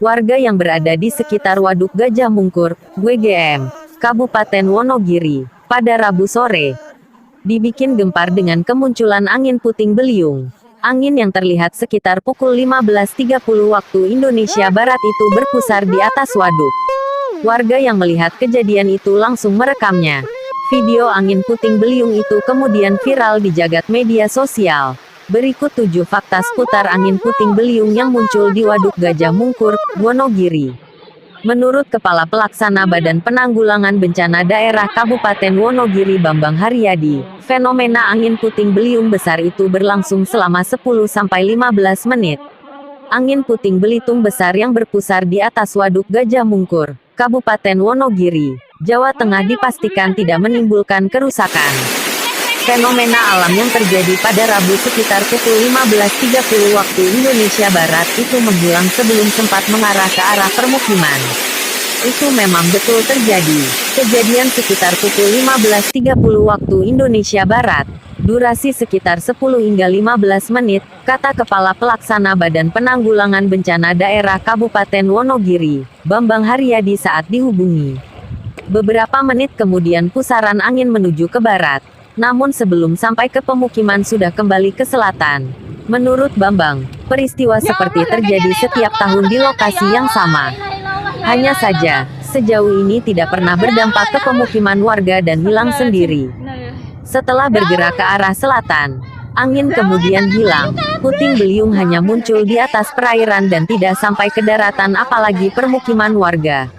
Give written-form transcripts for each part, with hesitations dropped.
Warga yang berada di sekitar Waduk Gajah Mungkur, WGM, Kabupaten Wonogiri, pada Rabu sore, dibikin gempar dengan kemunculan angin puting beliung. Angin yang terlihat sekitar pukul 15.30 waktu Indonesia Barat itu berpusar di atas waduk. Warga yang melihat kejadian itu langsung merekamnya. Video angin puting beliung itu kemudian viral di jagat media sosial. Berikut 7 fakta seputar angin puting beliung yang muncul di Waduk Gajah Mungkur, Wonogiri. Menurut Kepala Pelaksana Badan Penanggulangan Bencana Daerah Kabupaten Wonogiri Bambang Haryadi, fenomena angin puting beliung besar itu berlangsung selama 10-15 menit. Angin puting belitung besar yang berpusar di atas Waduk Gajah Mungkur, Kabupaten Wonogiri, Jawa Tengah dipastikan tidak menimbulkan kerusakan. Fenomena alam yang terjadi pada Rabu sekitar pukul 15.30 waktu Indonesia Barat itu menghilang sebelum sempat mengarah ke arah permukiman. Itu memang betul terjadi. Kejadian sekitar pukul 15.30 waktu Indonesia Barat. Durasi sekitar 10 hingga 15 menit, kata Kepala Pelaksana Badan Penanggulangan Bencana Daerah Kabupaten Wonogiri, Bambang Haryadi saat dihubungi. Beberapa menit kemudian pusaran angin menuju ke barat. Namun sebelum sampai ke pemukiman sudah kembali ke selatan. Menurut Bambang, peristiwa seperti terjadi setiap tahun di lokasi yang sama. Hanya saja, sejauh ini tidak pernah berdampak ke pemukiman warga dan hilang sendiri. Setelah bergerak ke arah selatan, angin kemudian hilang. Puting beliung hanya muncul di atas perairan dan tidak sampai ke daratan apalagi permukiman warga.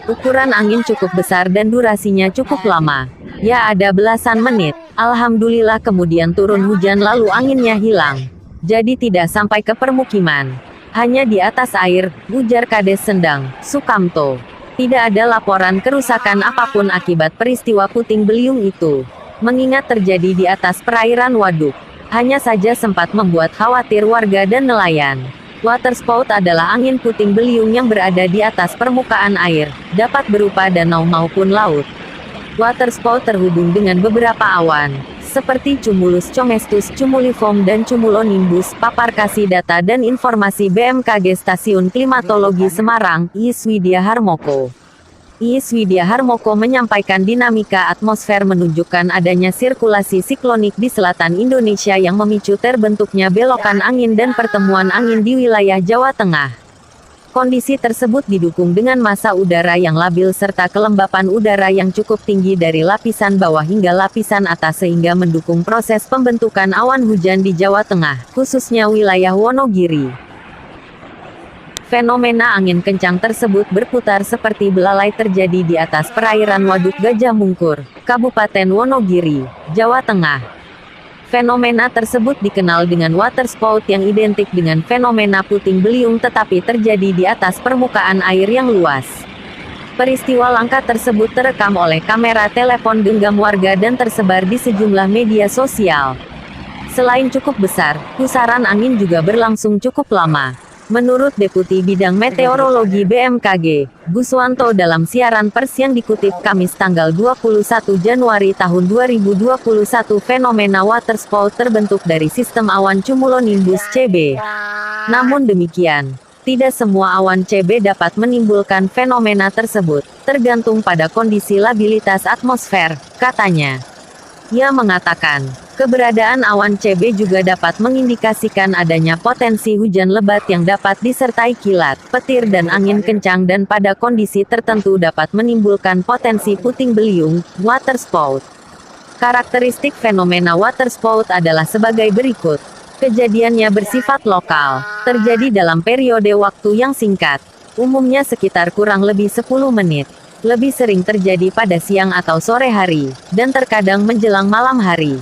Ukuran angin cukup besar dan durasinya cukup lama. Ya ada belasan menit. Alhamdulillah kemudian turun hujan lalu anginnya hilang. Jadi tidak sampai ke permukiman. Hanya di atas air, ujar Kades Sendang, Sukamto. Tidak ada laporan kerusakan apapun akibat peristiwa puting beliung itu. Mengingat terjadi di atas perairan waduk. Hanya saja sempat membuat khawatir warga dan nelayan. Waterspout adalah angin puting beliung yang berada di atas permukaan air, dapat berupa danau maupun laut. Waterspout terhubung dengan beberapa awan, seperti cumulus comestus cumuliform dan cumulonimbus. Papar kasih data dan informasi BMKG Stasiun Klimatologi Semarang, Iis Widya Harmoko. Iis Widya Harmoko menyampaikan dinamika atmosfer menunjukkan adanya sirkulasi siklonik di selatan Indonesia yang memicu terbentuknya belokan angin dan pertemuan angin di wilayah Jawa Tengah. Kondisi tersebut didukung dengan massa udara yang labil serta kelembapan udara yang cukup tinggi dari lapisan bawah hingga lapisan atas sehingga mendukung proses pembentukan awan hujan di Jawa Tengah, khususnya wilayah Wonogiri. Fenomena angin kencang tersebut berputar seperti belalai terjadi di atas perairan Waduk Gajah Mungkur, Kabupaten Wonogiri, Jawa Tengah. Fenomena tersebut dikenal dengan waterspout yang identik dengan fenomena puting beliung tetapi terjadi di atas permukaan air yang luas. Peristiwa langka tersebut terekam oleh kamera telepon genggam warga dan tersebar di sejumlah media sosial. Selain cukup besar, pusaran angin juga berlangsung cukup lama. Menurut Deputi Bidang Meteorologi BMKG, Guswanto dalam siaran pers yang dikutip Kamis tanggal 21 Januari tahun 2021 fenomena waterspout terbentuk dari sistem awan cumulonimbus CB. Namun demikian, tidak semua awan CB dapat menimbulkan fenomena tersebut, tergantung pada kondisi labilitas atmosfer, katanya. Ia mengatakan, keberadaan awan CB juga dapat mengindikasikan adanya potensi hujan lebat yang dapat disertai kilat, petir dan angin kencang dan pada kondisi tertentu dapat menimbulkan potensi puting beliung, waterspout. Karakteristik fenomena waterspout adalah sebagai berikut. Kejadiannya bersifat lokal, terjadi dalam periode waktu yang singkat, umumnya sekitar kurang lebih 10 menit. Lebih sering terjadi pada siang atau sore hari, dan terkadang menjelang malam hari.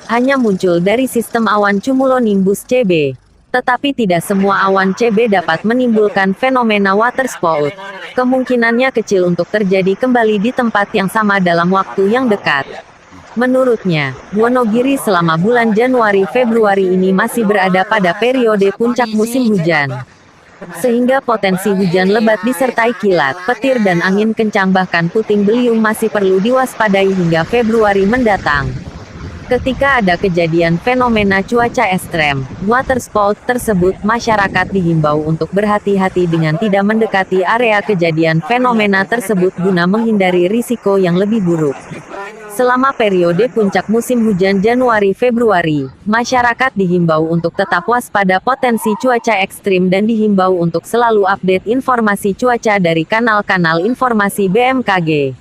Hanya muncul dari sistem awan cumulonimbus CB. Tetapi tidak semua awan CB dapat menimbulkan fenomena waterspout. Kemungkinannya kecil untuk terjadi kembali di tempat yang sama dalam waktu yang dekat. Menurutnya, Wonogiri selama bulan Januari-Februari ini masih berada pada periode puncak musim hujan. Sehingga potensi hujan lebat disertai kilat, petir dan angin kencang bahkan puting beliung masih perlu diwaspadai hingga Februari mendatang. Ketika ada kejadian fenomena cuaca ekstrem, watersport tersebut, masyarakat dihimbau untuk berhati-hati dengan tidak mendekati area kejadian fenomena tersebut guna menghindari risiko yang lebih buruk. Selama periode puncak musim hujan Januari-Februari, masyarakat dihimbau untuk tetap waspada potensi cuaca ekstrim dan dihimbau untuk selalu update informasi cuaca dari kanal-kanal informasi BMKG.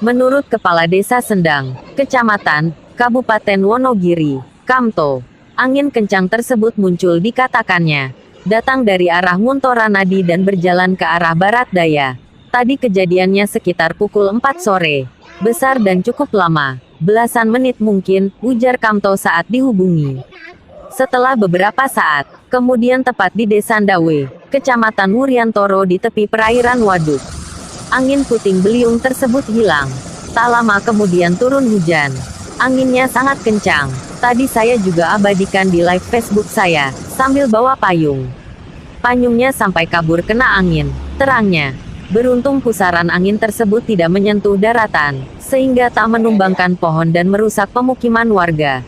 Menurut Kepala Desa Sendang, Kecamatan, Kabupaten Wonogiri, Kamto, angin kencang tersebut muncul dikatakannya datang dari arah Nguntoranadi dan berjalan ke arah barat daya. Tadi kejadiannya sekitar pukul 4 sore. Besar dan cukup lama, belasan menit mungkin, ujar Kamto saat dihubungi. Setelah beberapa saat, kemudian tepat di Desa Ndawe, Kecamatan Wuryantoro di tepi perairan Waduk, angin puting beliung tersebut hilang. Tak lama kemudian turun hujan. Anginnya sangat kencang. Tadi saya juga abadikan di live Facebook saya, sambil bawa payung. Payungnya sampai kabur kena angin, terangnya. Beruntung pusaran angin tersebut tidak menyentuh daratan, sehingga tak menumbangkan pohon dan merusak pemukiman warga.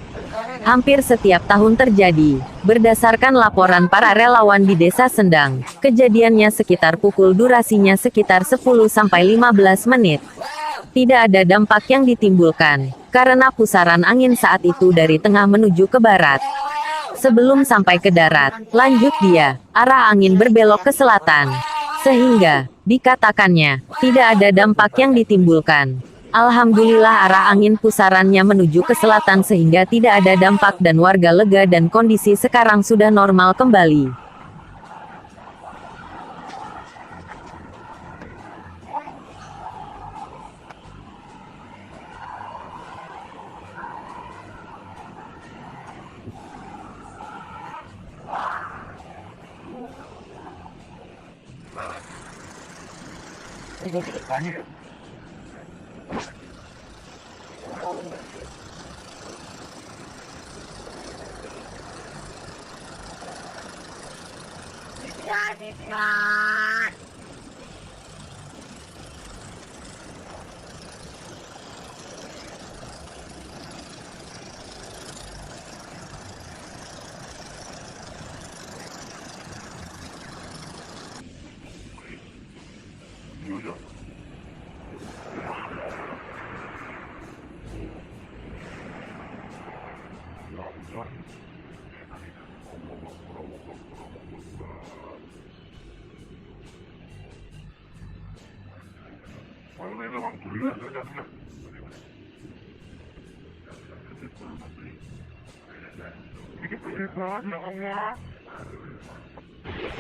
Hampir setiap tahun terjadi. Berdasarkan laporan para relawan di Desa Sendang, kejadiannya sekitar pukul durasinya sekitar 10-15 menit. Tidak ada dampak yang ditimbulkan, karena pusaran angin saat itu dari tengah menuju ke barat. Sebelum sampai ke darat, lanjut dia, arah angin berbelok ke selatan. Sehingga, dikatakannya, tidak ada dampak yang ditimbulkan. Alhamdulillah arah angin pusarannya menuju ke selatan sehingga tidak ada dampak dan warga lega dan kondisi sekarang sudah normal kembali.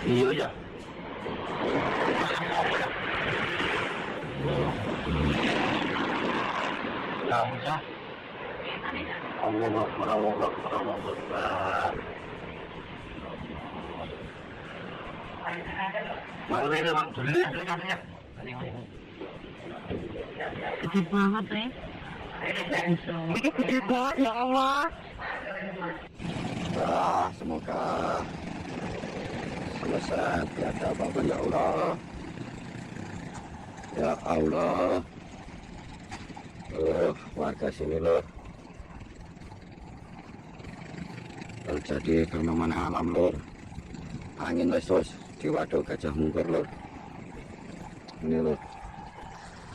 Iya ya. Gede banget nih. Gede banget ya Allah. Semoga selesai tiada apa-apa ya Allah. Ya Allah. Warga sini loh. Terjadi fenomena alam lor. Angin lesos di Waduk Gajah Mungkur lor. Ini lor.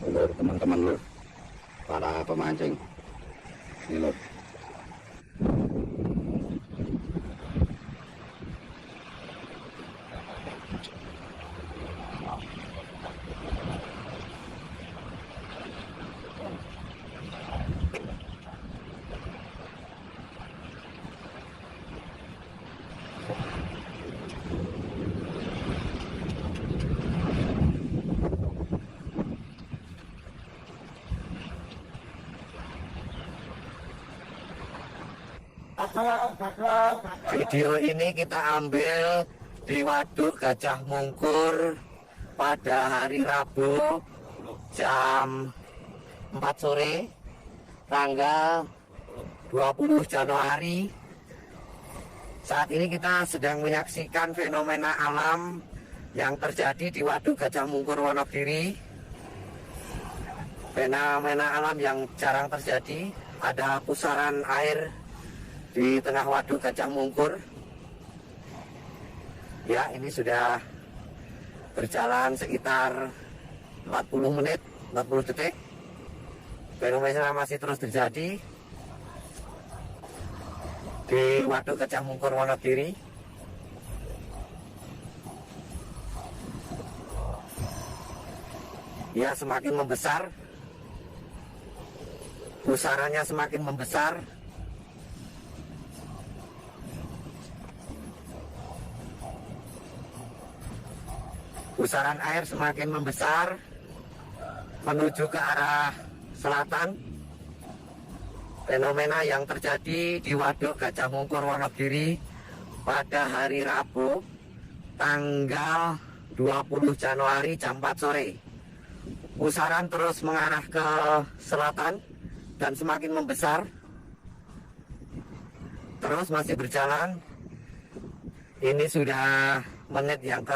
Lor teman-teman lor. Para pemancing. Ini lor. Video ini kita ambil di Waduk Gajah Mungkur pada hari Rabu jam 4 sore tanggal 20 Januari. Saat ini kita sedang menyaksikan fenomena alam yang terjadi di Waduk Gajah Mungkur Wonogiri. Fenomena alam yang jarang terjadi. ada pusaran air di tengah Waduk Gajah Mungkur. Ya, ini sudah berjalan sekitar 40 menit, 40 detik. Fenomena masih terus terjadi di Waduk Gajah Mungkur, Wonogiri. Ya, semakin membesar, pusarannya semakin membesar. Pusaran air semakin membesar menuju ke arah selatan. Fenomena yang terjadi di Waduk Gajah Mungkur, Wonogiri pada hari Rabu tanggal 20 Januari jam 4 sore. Pusaran terus mengarah ke selatan dan semakin membesar. Terus masih berjalan. Ini sudah menit yang ke